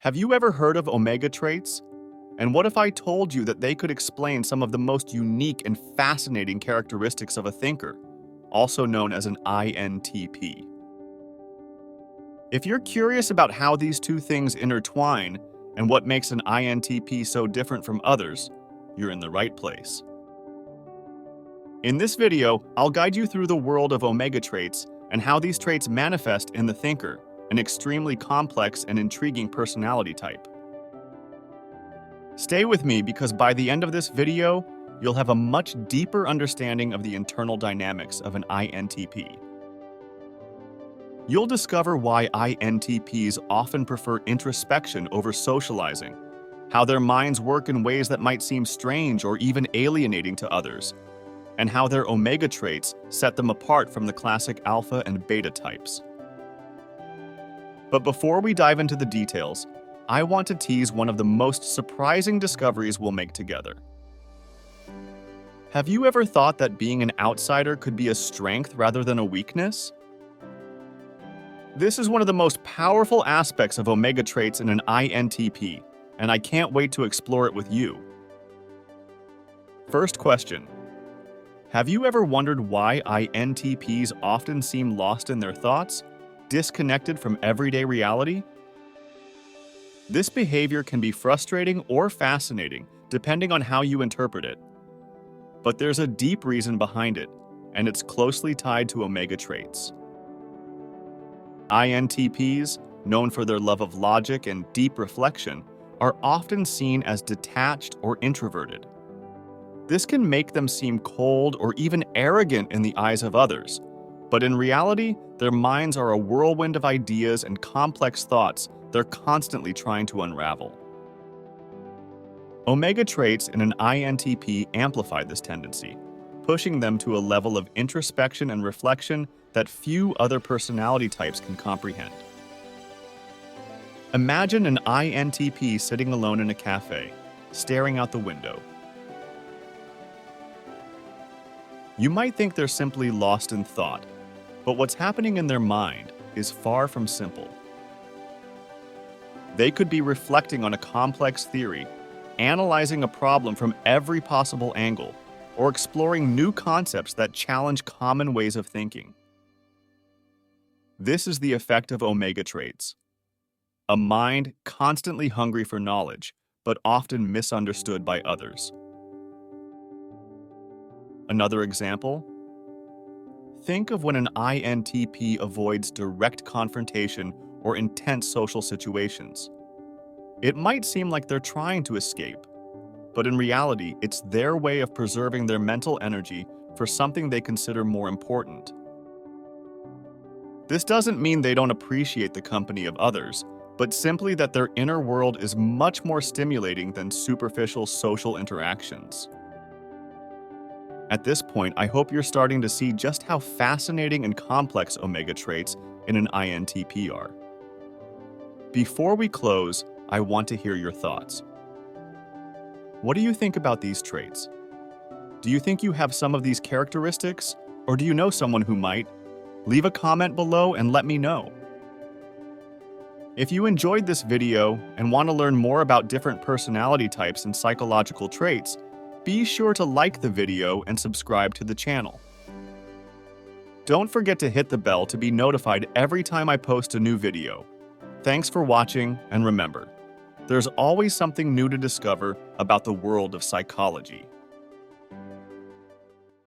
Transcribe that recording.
Have you ever heard of omega traits? And what if I told you that they could explain some of the most unique and fascinating characteristics of a thinker, also known as an INTP? If you're curious about how these two things intertwine and what makes an INTP so different from others, you're in the right place. In this video, I'll guide you through the world of omega traits and how these traits manifest in the thinker, an extremely complex and intriguing personality type. Stay with me because by the end of this video, you'll have a much deeper understanding of the internal dynamics of an INTP. You'll discover why INTPs often prefer introspection over socializing, how their minds work in ways that might seem strange or even alienating to others, and how their omega traits set them apart from the classic alpha and beta types. But before we dive into the details, I want to tease one of the most surprising discoveries we'll make together. Have you ever thought that being an outsider could be a strength rather than a weakness? This is one of the most powerful aspects of omega traits in an INTP, and I can't wait to explore it with you. First question. Have you ever wondered why INTPs often seem lost in their thoughts, disconnected from everyday reality? This behavior can be frustrating or fascinating, depending on how you interpret it. But there's a deep reason behind it, and it's closely tied to omega traits. INTPs, known for their love of logic and deep reflection, are often seen as detached or introverted. This can make them seem cold or even arrogant in the eyes of others, but in reality, their minds are a whirlwind of ideas and complex thoughts they're constantly trying to unravel. Omega traits in an INTP amplify this tendency, pushing them to a level of introspection and reflection that few other personality types can comprehend. Imagine an INTP sitting alone in a cafe, staring out the window. You might think they're simply lost in thought, but what's happening in their mind is far from simple. They could be reflecting on a complex theory, analyzing a problem from every possible angle, or exploring new concepts that challenge common ways of thinking. This is the effect of omega traits. A mind constantly hungry for knowledge, but often misunderstood by others. Another example? Think of when an INTP avoids direct confrontation or intense social situations. It might seem like they're trying to escape, but in reality, it's their way of preserving their mental energy for something they consider more important. This doesn't mean they don't appreciate the company of others, but simply that their inner world is much more stimulating than superficial social interactions. At this point, I hope you're starting to see just how fascinating and complex omega traits in an INTP are. Before we close, I want to hear your thoughts. What do you think about these traits? Do you think you have some of these characteristics, or do you know someone who might? Leave a comment below and let me know. If you enjoyed this video and want to learn more about different personality types and psychological traits, be sure to like the video and subscribe to the channel. Don't forget to hit the bell to be notified every time I post a new video. Thanks for watching, and remember, there's always something new to discover about the world of psychology.